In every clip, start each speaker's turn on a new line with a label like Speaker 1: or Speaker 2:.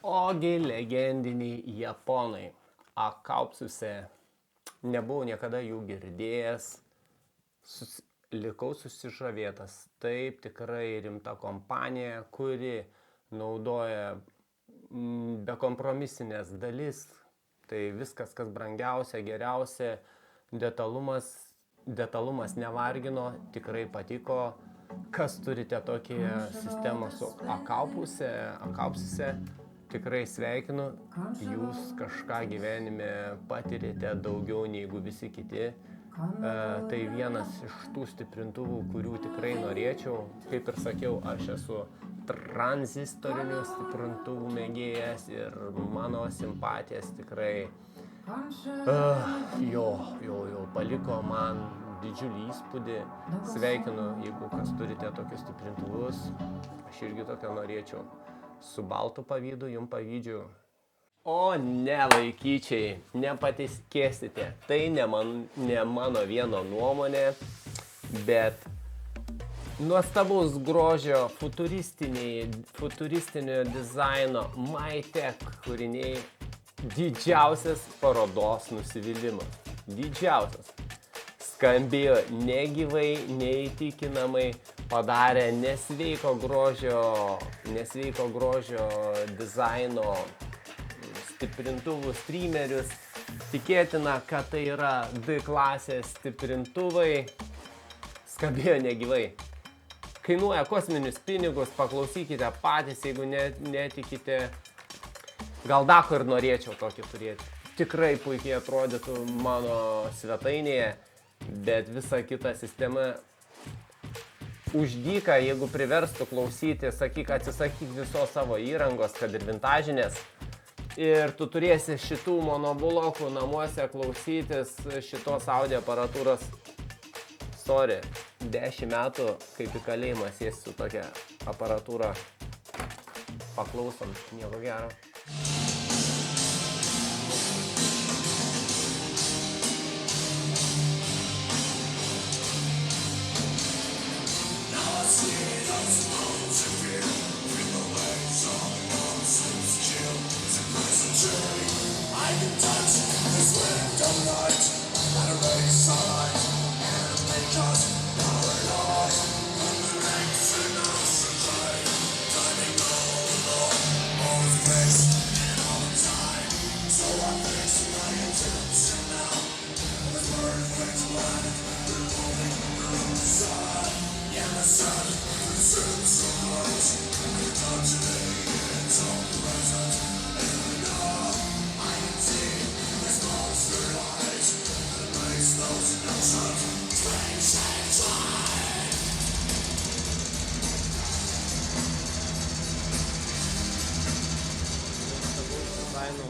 Speaker 1: Ogi legendiniai japonai. Akaupsiuose nebuvau niekada jų girdėjęs. Likau susižavėtas. Taip, tikrai rimta kompanija, kuri naudoja bekompromisinės dalis. Tai viskas, kas brangiausia, geriausia. Detalumas nevargino, tikrai patiko. Kas turite tokią sistemą su akaupsiuose, tikrai sveikinu, jūs kažką gyvenime patirite daugiau negu visi kiti. Tai vienas iš tų stiprintuvų, kurių tikrai norėčiau. Kaip ir sakiau, aš esu tranzistorinių stiprintuvų mėgėjas ir mano simpatijas tikrai jo paliko man didžiulį įspūdį. Sveikinu, jeigu kas turite tokius stiprintuvus. Aš irgi tokio norėčiau. Su baltu pavydu jums pavydžiu. O ne, vaikyčiai, nepatikėsite. Tai ne mano vieno nuomonė, bet nuostabaus grožio futuristinio dizaino MyTech kūriniai didžiausias parodos nusivylimas. Didžiausias. Skambėjo negyvai, neįtikinamai, padarė nesveiko grožio dizaino stiprintuvų streamerius. Tikėtina, kad tai yra D klasės stiprintuvai. Skambėjo negyvai. Kainuoja kosminius pinigus, paklausykite patys, jeigu netikite. Gal dako ir norėčiau tokį turėti. Tikrai puikiai atrodytų mano svetainėje, bet visa kita sistema už dyką, jeigu priverstų klausyti, atsisakyk visos savo įrangos, kad ir vintažinės. Ir tu turėsi šitų monoblokų namuose klausytis šitos audio aparatūros. Sorry, 10 metų kaip į kalėjimą sėsiu tokią aparatūrą. Paklausom, nieko gero.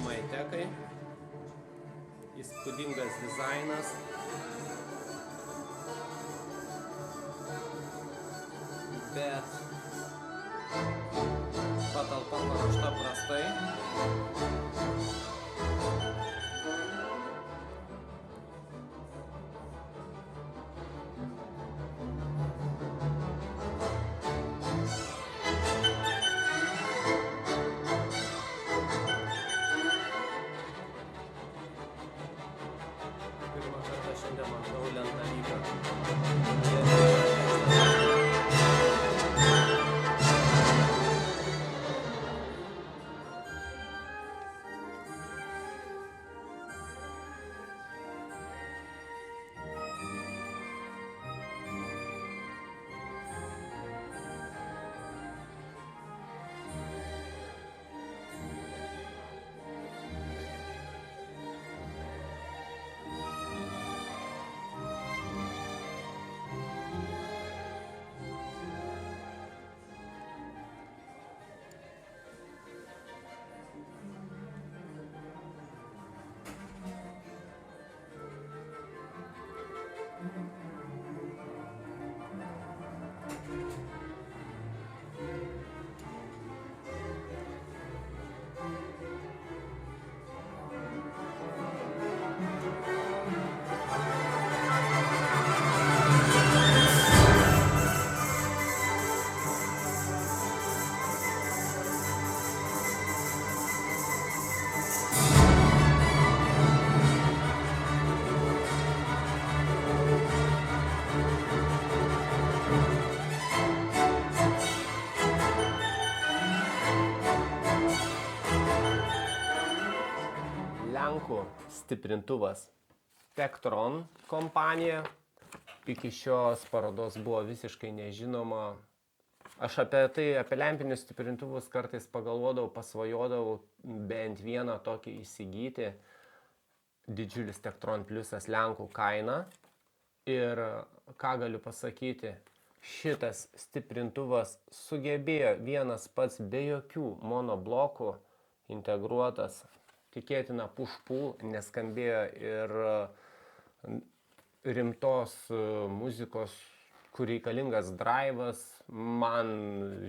Speaker 1: MyTech'ai. Įspūdingas dizainas. Bet patalpa paruošta prastai. Pirmą kartą šiandien matau lentą lygą. blokų stiprintuvas Tektron kompanija. Iki šios parodos buvo visiškai nežinoma. Aš apie lempinius stiprintuvus kartais pagalvodavau, pasvajodavau bent vieną tokį įsigyti. Didžiulis Tektron Pliusas Lenkų kaina. Ir ką galiu pasakyti, šitas stiprintuvas sugebėjo vienas pats be jokių monoblokų integruotas, tikėtina push-pull, neskambėjo ir rimtos muzikos, kur reikalingas drive'as, man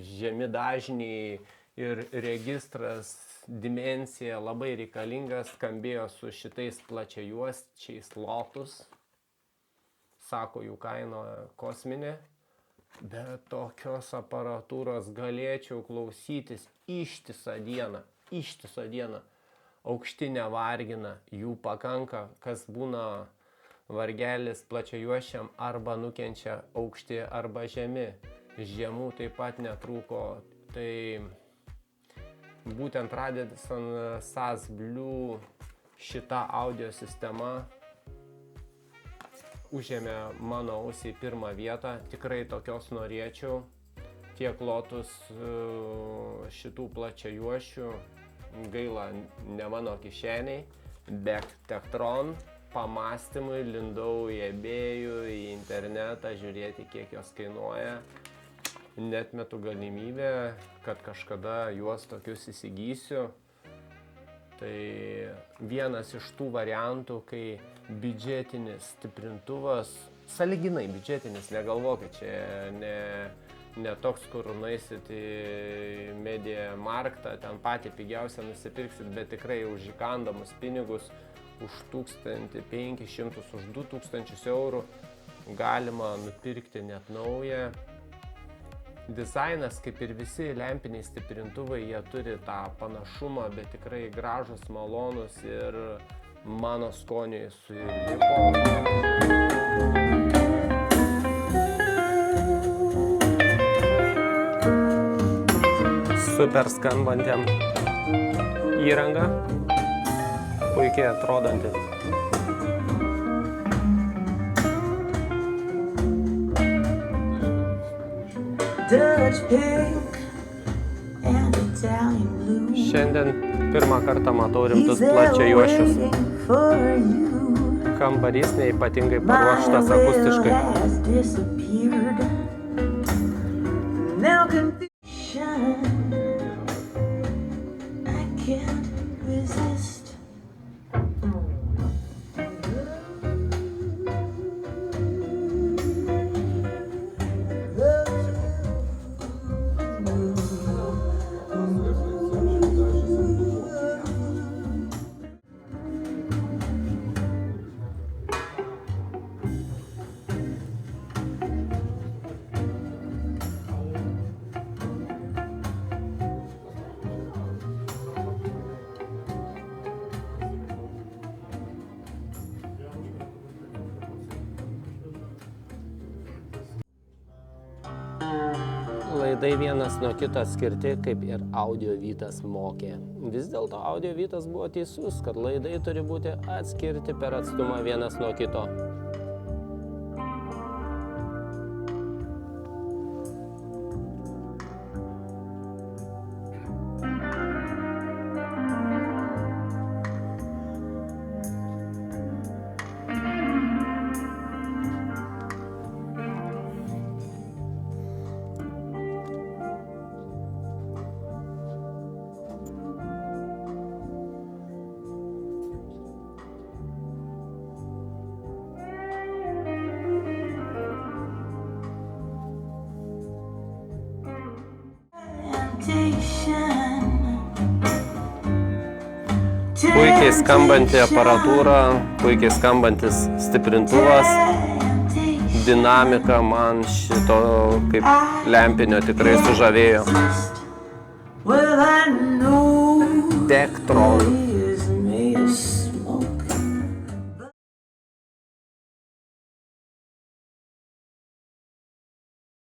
Speaker 1: žemi dažniai ir registras, dimensija labai reikalingas, skambėjo su šitais plačiajuosčiais Lotus, sako jų kaina kosminė, bet tokios aparatūros galėčiau klausytis ištisą dieną, aukšti nevargina, jų pakanka, kas būna vargelis plačiajuosčiam arba nukenčia aukšti arba žemi, žemų taip pat netrūko, tai būtent Radisson SAS Blue šita audio sistema užėmė mano ausiai pirmą vietą, tikrai tokios norėčiau, tiek Lotus šitų plačiajuosčių, gaila ne mano kišeniai, bet Tektron pamastymui lindau į eBay'ų, į internetą, žiūrėti kiek jos kainuoja, netmetu galimybę, kad kažkada juos tokius įsigysiu. Tai vienas iš tų variantų, kai biudžetinis stiprintuvas, sąlyginai biudžetinis, negalvokit, čia ne toks, kur nueisit į Media Marktą, ten patį pigiausią nusipirksit, bet tikrai už įkandamus pinigus, už 1500, už 2000 eurų galima nupirkti net naują. Dizainas, kaip ir visi lempiniai stiprintuvai, jie turi tą panašumą, bet tikrai gražus, malonus ir mano skoniui sulipo. Super skambantiam įranga, puikiai atrodanti. Šiandien pirmą kartą matau rimtus plačiajuosčius. Kambarys neypatingai paruoštas akustiškai. Laidai vienas nuo kito atskirti, kaip ir Audio Vytas mokė. Vis dėlto Audio Vytas buvo teisus, kad laidai turi būti atskirti per atstumą vienas nuo kito. Puikiai skambanti aparatūra, puikiai skambantis stiprintuvas, dinamika man šito kaip lempinio tikrai sužavėjo. Tektron